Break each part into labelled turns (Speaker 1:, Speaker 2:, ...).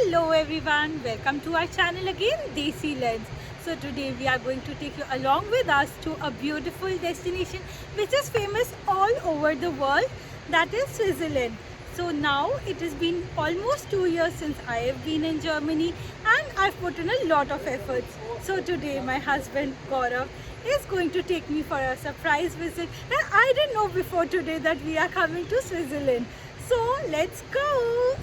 Speaker 1: Hello everyone, welcome to our channel again, Desi Lens. So today we are going to take you along with us to a beautiful destination which is famous all over the world, that is Switzerland. So now it has been almost 2 years since I have been in Germany and I've put in a lot of efforts. So today my husband Gaurav is going to take me for a surprise visit, and I didn't know before today that we are coming to Switzerland. So let's go!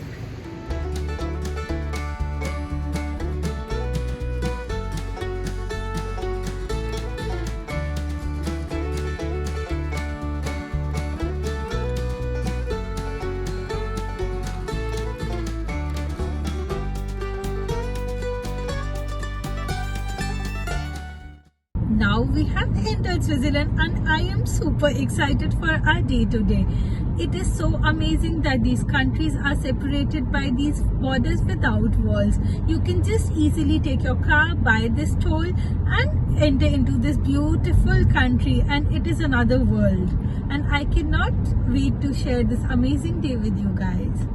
Speaker 1: Now we have entered Switzerland and I am super excited for our day today. It is so amazing that these countries are separated by these borders without walls. You can just easily take your car, buy this toll and enter into this beautiful country, and it is another world. And I cannot wait to share this amazing day with you guys.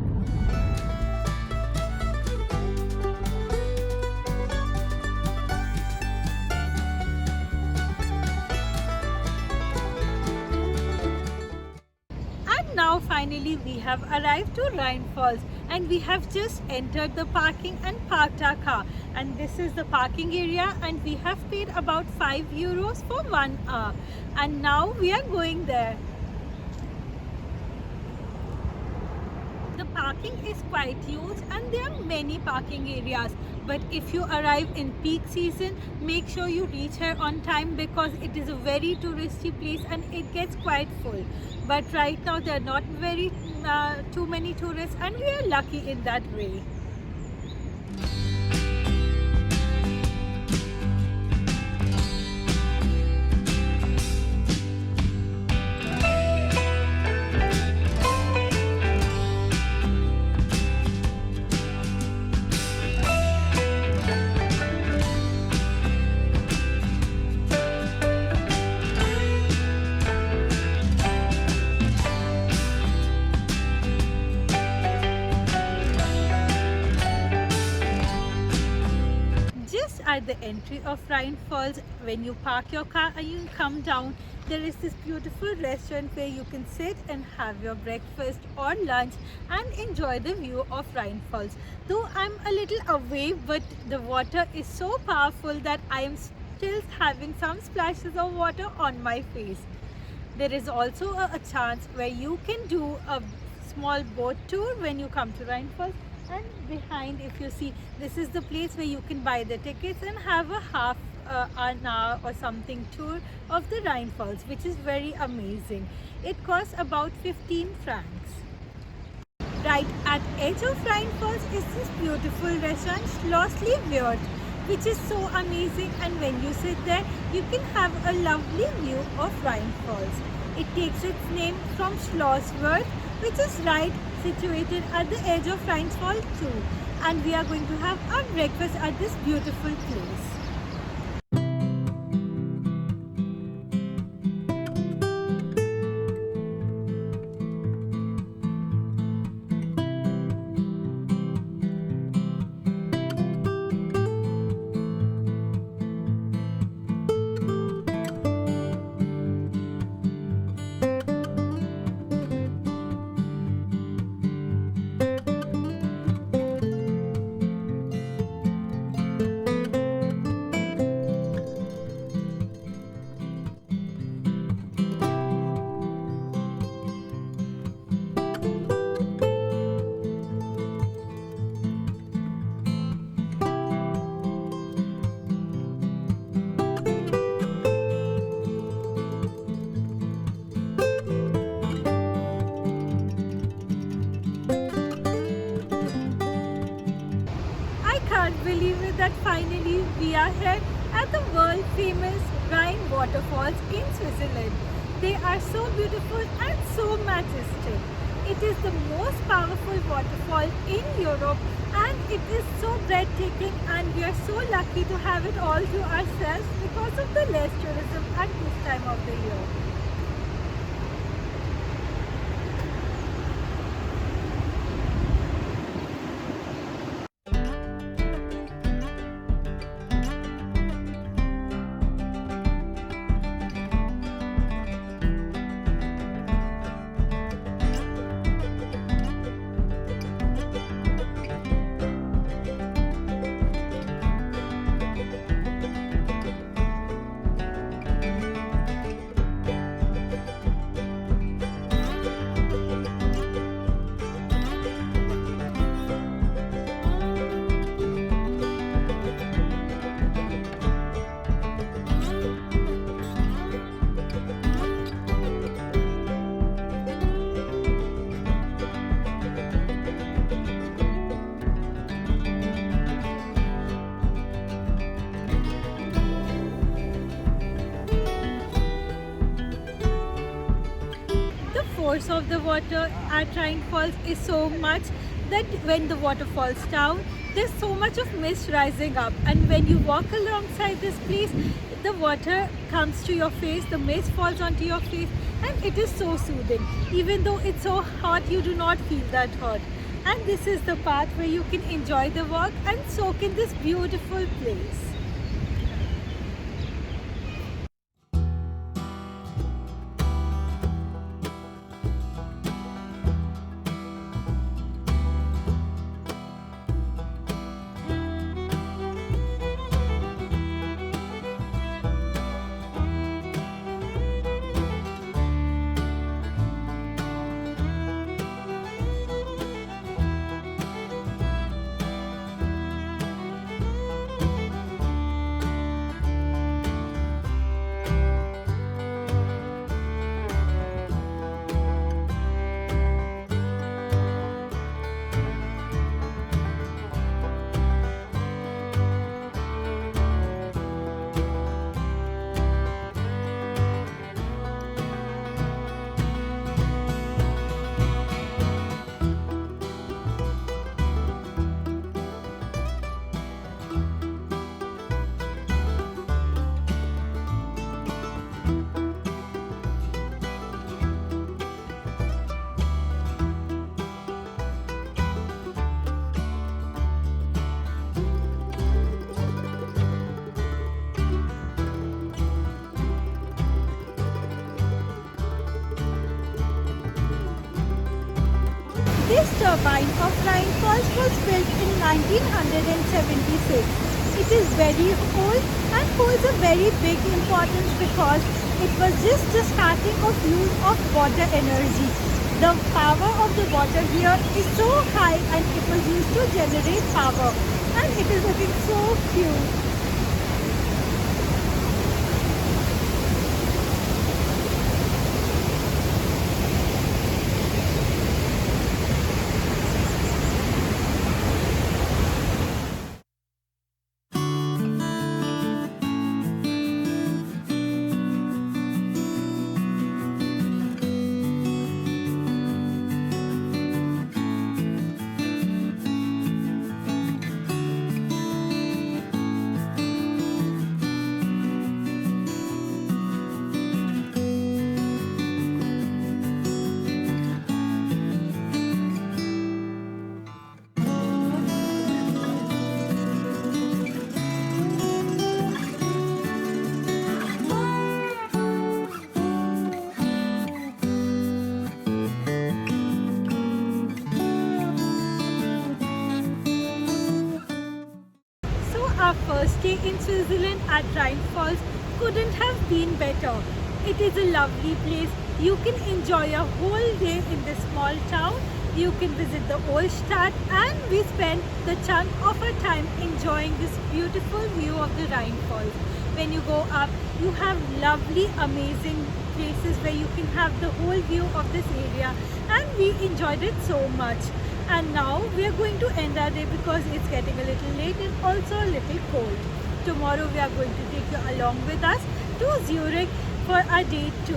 Speaker 1: Now finally we have arrived to Rheinfalls and we have just entered the parking and parked our car, and this is the parking area and we have paid about €5 for 1 hour, and now we are going there. The parking is quite huge and there are many parking areas, but if you arrive in peak season, make sure you reach here on time because it is a very touristy place and it gets quite full. But right now there are not too many tourists and we are lucky in that way. At the entry of Rheinfalls, when you park your car and you come down, there is this beautiful restaurant where you can sit and have your breakfast or lunch and enjoy the view of Rheinfalls. Though I'm a little away, but the water is so powerful that I am still having some splashes of water on my face. There is also a chance where you can do a small boat tour when you come to Rheinfalls. And behind, if you see, this is the place where you can buy the tickets and have a half an hour or something tour of the Rheinfalls, which is very amazing. It costs about 15 francs. Right at edge of Rheinfalls is this beautiful restaurant Schlossli Wirt, which is so amazing, and when you sit there you can have a lovely view of Rheinfalls. It takes its name from Schloss Wirt, which is right situated at the edge of Rheinfall too, and we are going to have our breakfast at this beautiful place. Can't believe it that finally we are here at the world famous Rhine waterfalls in Switzerland. They are so beautiful and so majestic. It is the most powerful waterfall in Europe and it is so breathtaking, and we are so lucky to have it all to ourselves because of the less tourism at this time of the year. of the water at Rheinfalls is so much that when the water falls down, there's so much of mist rising up, and when you walk alongside this place, the water comes to your face, the mist falls onto your face, and it is so soothing. Even though it's so hot, you do not feel that hot. And this is the path where you can enjoy the walk and soak in this beautiful place. This turbine of Rheinfalls was built in 1976. It is very old and holds a very big importance because it was just the starting of use of water energy. The power of the water here is so high and it was used to generate power, and it is looking so cute. Our first day in Switzerland at Rheinfalls couldn't have been better. It is a lovely place. You can enjoy a whole day in this small town. You can visit the old Stadt, and we spent the chunk of our time enjoying this beautiful view of the Rheinfalls. When you go up, you have lovely, amazing places where you can have the whole view of this area, and we enjoyed it so much. And now we are going to end our day because it's getting a little late and also a little cold. Tomorrow we are going to take you along with us to Zurich for our day 2.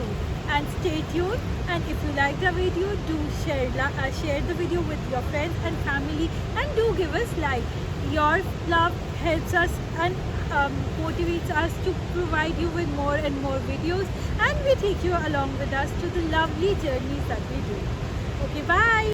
Speaker 1: And stay tuned, and if you liked the video, do share the video with your friends and family, and do give us like. Your love helps us and motivates us to provide you with more and more videos, and we take you along with us to the lovely journeys that we do. Okay, bye.